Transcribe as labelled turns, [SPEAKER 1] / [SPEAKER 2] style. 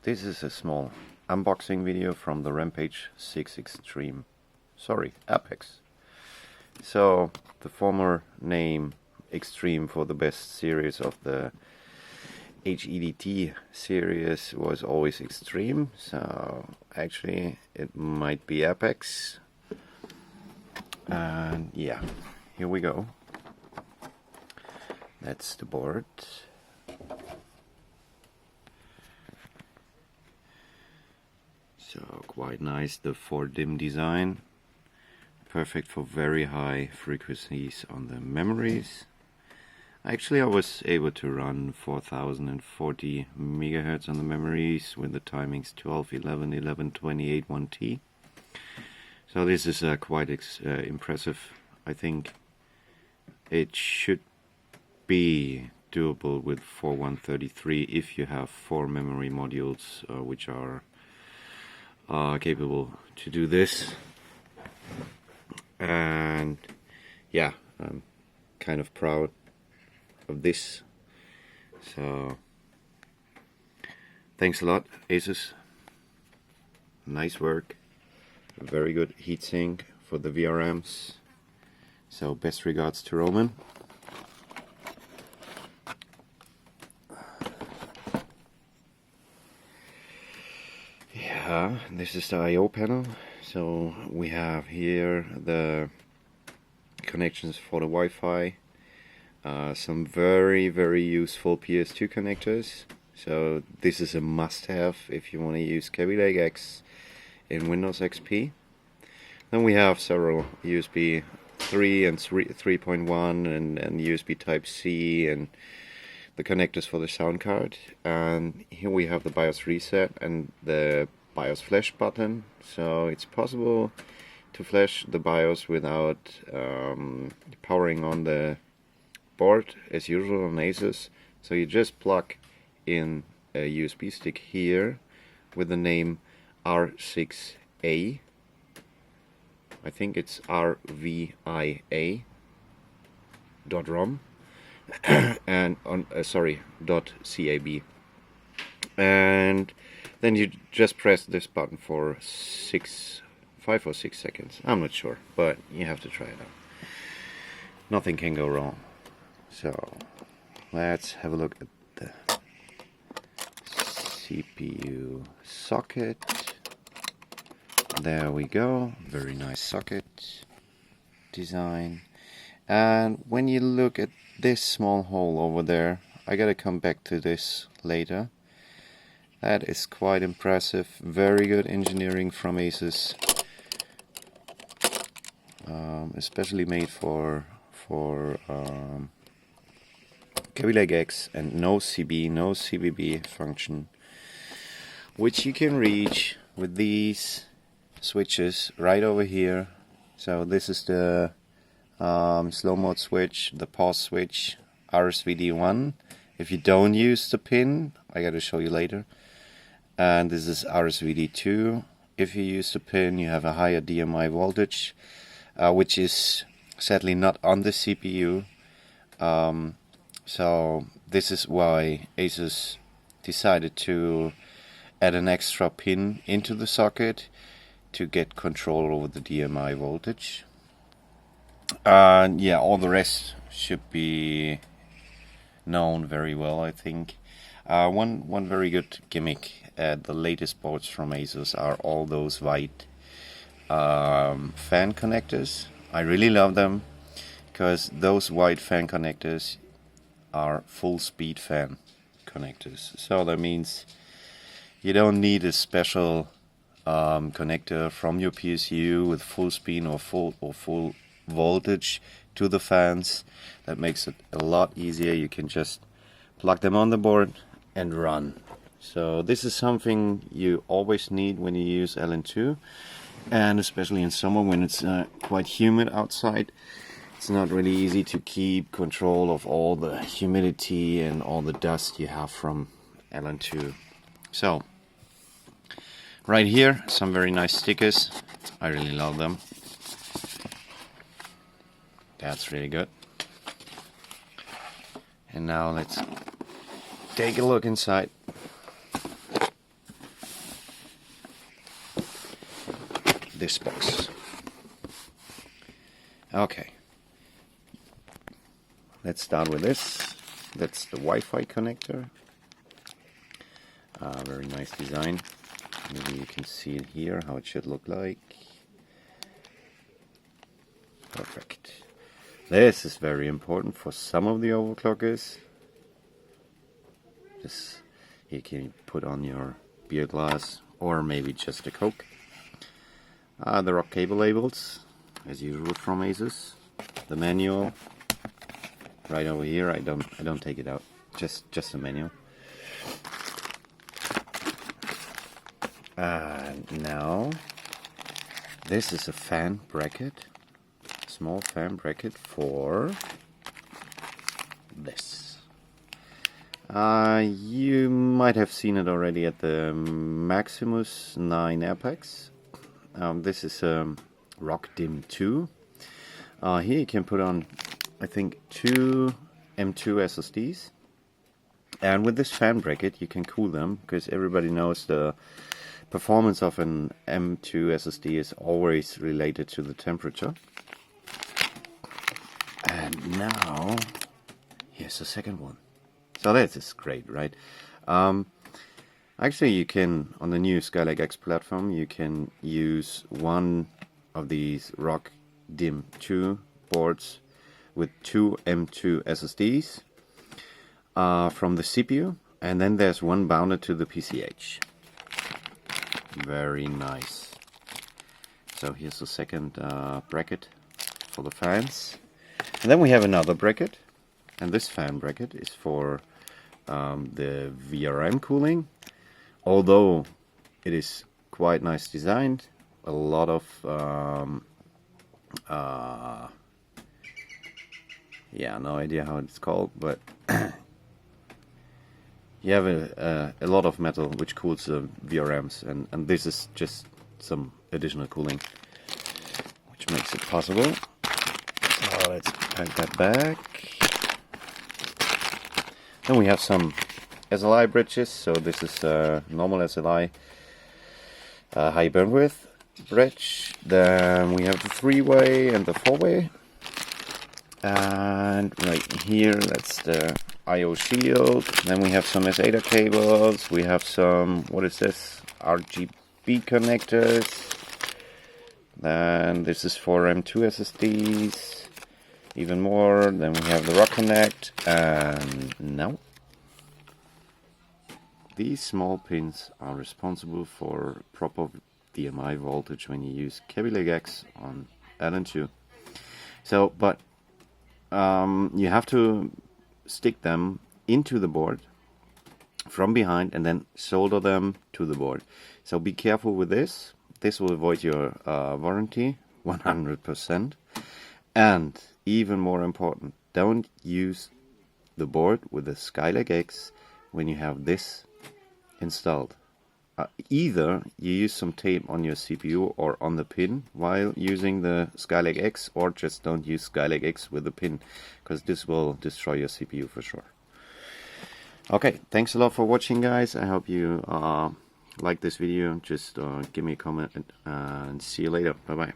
[SPEAKER 1] This is a small unboxing video from the RAMPAGE 6 Extreme. Sorry, Apex. So, the former name Extreme for the best series of the HEDT series was always Extreme, so actually it might be Apex. And yeah, here we go. That's the board. So quite nice, the 4-DIMM design. Perfect for very high frequencies on the memories. Actually, I was able to run 4040 megahertz on the memories with the timings 12, 11, 11, 28, 1T. So this is quite impressive. I think it should be doable with 4133 if you have 4 memory modules which are capable to do this. And yeah, I'm kind of proud of this. So thanks a lot, ASUS. Nice work. Very good heatsink for the VRMs. So best regards to Roman. Yeah, this is the I/O panel. So we have here the connections for the Wi-Fi, some very useful PS2 connectors. So this is a must-have if you want to use Kaby Lake X in Windows XP. Then we have several USB 3 and 3.1 and USB Type-C and the connectors for the sound card. And here we have the BIOS reset and the BIOS flash button. So it's possible to flash the BIOS without powering on the board as usual on ASUS. So you just plug in a USB stick here with the name R6A. I think it's RVIA.ROM and on .CAB. And then you just press this button for 5 or 6 seconds. I'm not sure, but you have to try it out. Nothing can go wrong. So let's have a look at the CPU socket. There we go. Very nice socket design. And when you look at this small hole over there, I gotta come back to this later. That is quite impressive. Very good engineering from ASUS, especially made for Kaby Lake X, and no CB, no CBB function, which you can reach with these switches right over here. So this is the slow mode switch, the pause switch, RSVD1. If you don't use the pin, I gotta show you later. And this is RSVD2. If you use the pin, you have a higher DMI voltage, which is sadly not on the CPU. So this is why ASUS decided to add an extra pin into the socket to get control over the DMI voltage. And yeah, all the rest should be known very well, I think. One very good gimmick at the latest boards from ASUS are all those white fan connectors. I really love them because those white fan connectors are full speed fan connectors. So that means you don't need a special connector from your PSU with full speed or full voltage to the fans. That makes it a lot easier. You can just plug them on the board and run. So this is something you always need when you use LN2, and especially in summer when it's quite humid outside. It's not really easy to keep control of all the humidity and all the dust you have from LN2. So right here, some very nice stickers. I really love them. That's really good. And now let's take a look inside. this box. Okay, let's start with this. That's the Wi-Fi connector. Very nice design. Maybe you can see it here, how it should look like. Perfect. This is very important for some of the overclockers. This you can put on your beer glass or maybe just a Coke. The ROG cable labels, as usual from ASUS. The manual, right over here. I don't take it out. Just the manual. Now, this is a fan bracket, small fan bracket for this. You might have seen it already at the Maximus 9 Apex. This is a ROG DIMM 2. Here you can put on, I think, 2 M2 SSDs. And with this fan bracket you can cool them, because everybody knows the performance of an M2 SSD is always related to the temperature. And now, here's the second one. So that is great, right? Actually, you can, on the new Skylake X platform, you can use one of these ROG DIMM 2 boards with 2 M2 SSDs from the CPU, and then there's one bounded to the PCH. Very nice. So here's the second bracket for the fans. And then we have another bracket, and this fan bracket is for the VRM cooling. Although it is quite nice designed, a lot of yeah, no idea how it's called, but you have a lot of metal which cools the VRMs, and this is just some additional cooling which makes it possible. So let's pack that back. Then we have some SLI bridges. So this is normal SLI high bandwidth bridge. Then we have the 3-way and the 4-way. And right here, that's the I/O shield. Then we have some SATA cables. We have some, what is this? RGB connectors. Then this is for M2 SSDs. Even more. Then we have the ROG Connect. And now, these small pins are responsible for proper DMI voltage when you use Skylake X on LN2. So, but you have to stick them into the board from behind and then solder them to the board. So be careful with this. This will avoid your warranty 100%. And even more important, don't use the board with the Skylake X when you have this installed. Either you use some tape on your CPU or on the pin while using the Skylake X, or just don't use Skylake X with the pin, because this will destroy your CPU for sure. Okay, thanks a lot for watching, guys. I hope you like this video. Just give me a comment and see you later. Bye bye.